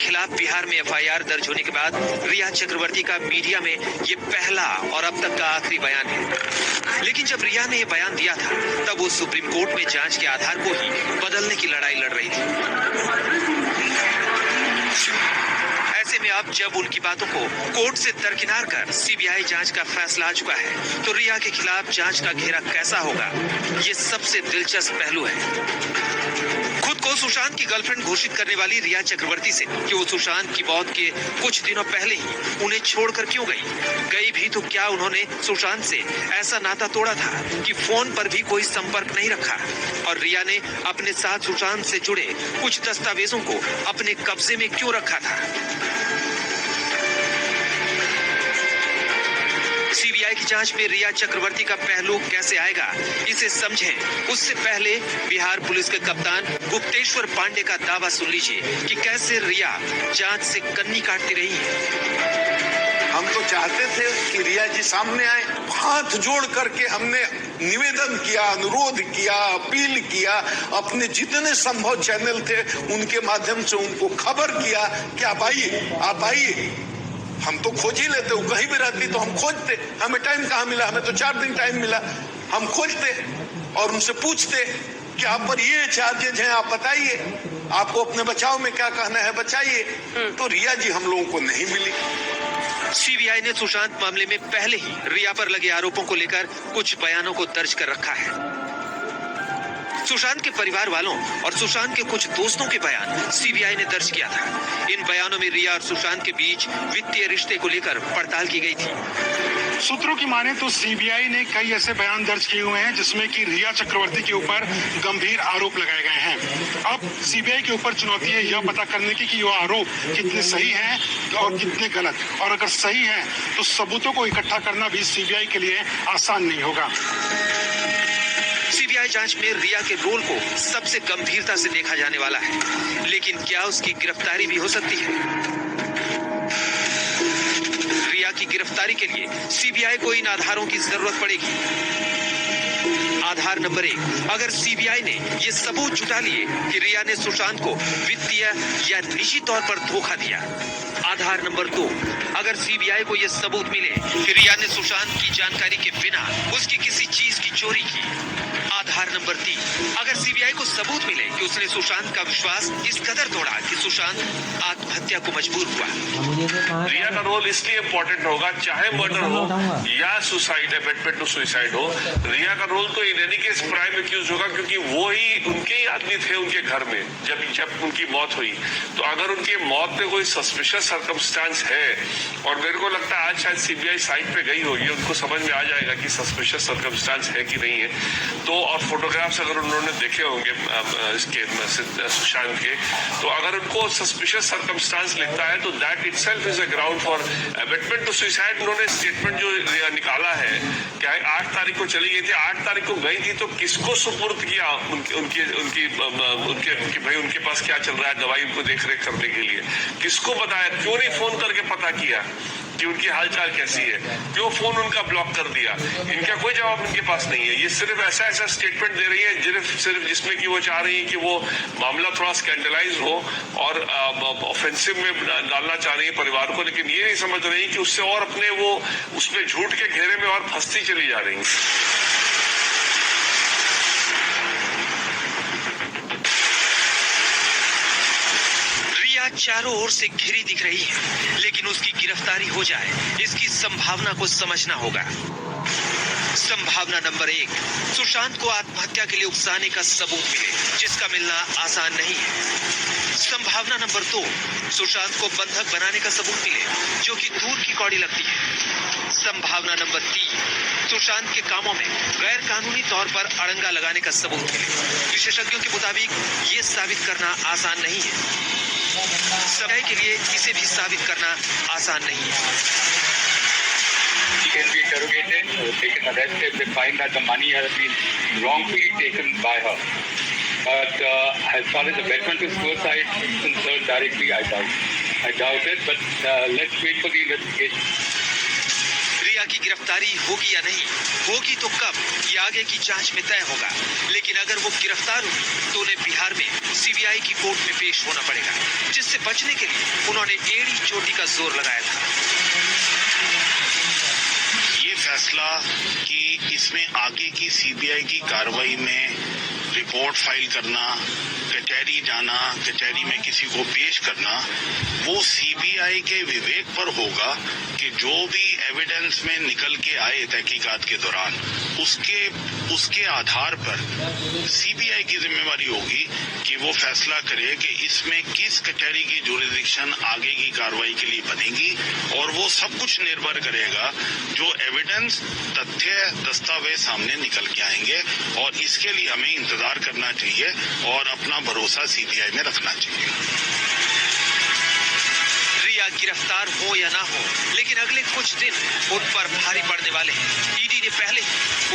खिलाफ बिहार में एफआईआर दर्ज होने के बाद रिया चक्रवर्ती का मीडिया में ये पहला और अब तक का आखिरी बयान है। लेकिन जब रिया ने ये बयान दिया था तब वो सुप्रीम कोर्ट में जांच के आधार को ही बदलने की लड़ाई लड़ रही थी। ऐसे में अब जब उनकी बातों को कोर्ट से दरकिनार कर सीबीआई जांच का फैसला आ चुका है तो रिया के खिलाफ जांच का घेरा कैसा होगा, ये सबसे दिलचस्प पहलू है। खुद को सुशांत की गर्लफ्रेंड घोषित करने वाली रिया चक्रवर्ती से कि वो सुशांत की मौत के कुछ दिनों पहले ही उन्हें छोड़कर क्यों गई भी तो क्या उन्होंने सुशांत से ऐसा नाता तोड़ा था कि फोन पर भी कोई संपर्क नहीं रखा, और रिया ने अपने साथ सुशांत से जुड़े कुछ दस्तावेजों को अपने कब्जे में क्यों रखा था। सीबीआई की जांच में रिया चक्रवर्ती का पहलू कैसे आएगा, इसे समझें उससे पहले बिहार पुलिस के कप्तान गुप्तेश्वर पांडे का दावा सुन लीजिए कि कैसे रिया जांच से कन्नी काटती रही है। हम तो चाहते थे कि रिया जी सामने आए, हाथ जोड़ करके हमने निवेदन किया, अनुरोध किया, अपील किया, अपने जितने संभव चैनल थे उनके माध्यम से उनको खबर किया कि आप आइए। हम तो खोज ही लेते, वो कहीं भी रहती तो हम खोजते, हमें टाइम कहाँ मिला, हमें तो 4 दिन टाइम मिला, हम खोजते और उनसे पूछते कि आप पर ये चार्जेज हैं, आप बताइए, आपको अपने बचाव में क्या कहना है बताइए। तो रिया जी हम लोगों को नहीं मिली। सीबीआई ने सुशांत मामले में पहले ही रिया पर लगे आरोपों को लेकर कुछ बयानों को दर्ज कर रखा है। सुशांत के परिवार वालों और सुशांत के कुछ दोस्तों के बयान सीबीआई ने दर्ज किया था। इन बयानों में रिया और सुशांत के बीच वित्तीय रिश्ते को लेकर पड़ताल की गई थी। सूत्रों की माने तो सीबीआई ने कई ऐसे बयान दर्ज किए हुए हैं जिसमें कि रिया चक्रवर्ती के ऊपर गंभीर आरोप लगाए गए हैं। अब सीबीआई के ऊपर चुनौती है यह पता करने की कि यह आरोप कितने सही हैं और कितने गलत, और अगर सही है तो सबूतों को इकट्ठा करना भी सीबीआई के लिए आसान नहीं होगा। सीबीआई जांच में रिया के रोल को सबसे गंभीरता से देखा जाने वाला है, लेकिन क्या उसकी गिरफ्तारी भी हो सकती है? रिया की गिरफ्तारी के लिए सीबीआई को इन आधारों की जरूरत पड़ेगी। आधार नंबर 1, अगर सीबीआई ने ये सबूत जुटा लिए कि रिया ने सुशांत को वित्तीय या निजी तौर पर धोखा दिया। आधार नंबर 2, अगर सीबीआई को ये सबूत मिले कि रिया ने सुशांत की जानकारी के बिना उसकी किसी चीज की चोरी की। आधार नंबर 3, अगर सीबीआई को सबूत मिले कि उसने सुशांत का विश्वास इस कदर तोड़ा कि सुशांत आत्महत्या को मजबूर हुआ। रिया का रोल इसलिए इम्पोर्टेंट होगा, चाहे मर्डर हो या सुसाइड, अबेटमेंट टू सुसाइड हो, रिया का रोल तो in any case prime accuse होगा, क्योंकि वो ही उनके ही आदमी थे उनके घर में जब उनकी मौत हुई। तो अगर उनकी मौत में कोई सस्पिशियस सर्कमस्टांस है, और मेरे को लगता है आज शायद सीबीआई साइट पे गई होगी, उनको समझ में आ जाएगा कि सस्पिशियस सर्कमस्टांस है कि नहीं है। तो और फोटोग्राफ्स अगर उन्होंने देखे होंगे इसके सुशांत के, तो अगर उनको सस्पिशियस सर्कमस्टांस लिखता है तो that itself is a ground for abetment to suicide. उन्होंने स्टेटमेंट जो निकाला है, क्या 8 तारीख को चली गई थी, 8 तारीख को गई थी तो किसको सुपुर्द किया उनके भाई उनके पास क्या चल रहा है, दवाई उनको देख रेख करने के लिए किसको बताया, क्यों नहीं फोन करके पता किया कि उनकी हालचाल कैसी है, क्यों फोन उनका ब्लॉक कर दिया। इनका कोई जवाब इनके पास नहीं है। ये सिर्फ ऐसा स्टेटमेंट दे रही है सिर्फ जिसमें कि वो चाह रही है कि वो मामला थोड़ा स्कैंडलाइज हो और ऑफेंसिव में डालना चाह रही है परिवार को, लेकिन ये नहीं समझ रही कि उससे और अपने वो उसमें झूठ के घेरे में और फंसती चली जा रही है। चारों ओर से घिरी दिख रही है, लेकिन उसकी गिरफ्तारी हो जाए इसकी संभावना को समझना होगा। संभावना नंबर 1, सुशांत को आत्महत्या के लिए उकसाने का सबूत मिले, जिसका मिलना आसान नहीं है। संभावना नंबर 2, सुशांत को बंधक बनाने का सबूत मिले, जो कि दूर की कौड़ी लगती है। संभावना नंबर 3, सुशांत के कामों में गैर कानूनी तौर पर अड़ंगा लगाने का सबूत मिले। विशेषज्ञों के मुताबिक ये साबित करना आसान नहीं है। समय के लिए इसे भी साबित करना आसान नहीं है। She can be interrogated or taken arrested if they find that the money has been wrongfully taken by her. But as far as abetment to suicide is concerned directly, I doubt it. But let's wait for the investigation. रिया की गिरफ्तारी होगी या नहीं, होगी तो कब, ये आगे की जांच में तय होगा। लेकिन अगर वो गिरफ्तार हुई तो उन्हें बिहार में सीबीआई की कोर्ट में पेश होना पड़ेगा, जिससे बचने के लिए उन्होंने एड़ी चोटी का जोर लगाया था। ये फैसला कि इसमें आगे की सीबीआई की कार्रवाई में रिपोर्ट फाइल करना, कचहरी जाना, कचहरी में किसी को पेश करना, वो सीबीआई के विवेक पर होगा कि जो भी एविडेंस में निकल के आए तहकीकात के दौरान उसके आधार पर सीबीआई की जिम्मेवारी होगी कि वो फैसला करे कि इसमें किस कचहरी की जुरिडिक्शन आगे की कार्रवाई के लिए बनेगी, और वो सब कुछ निर्भर करेगा जो एविडेंस, तथ्य, दस्तावेज सामने निकल के आएंगे। और इसके लिए हमें इंतजार करना चाहिए और अपना भरोसा सीबीआई में रखना चाहिए। रिया गिरफ्तार हो या ना हो, लेकिन अगले कुछ दिन उन पर भारी पड़ने वाले हैं। ईडी ने पहले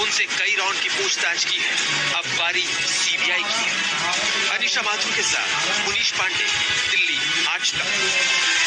उनसे कई राउंड की पूछताछ की है, अब बारी सीबीआई की है। अनिशा माथुर के साथ मुनीश पांडे, दिल्ली आज तक।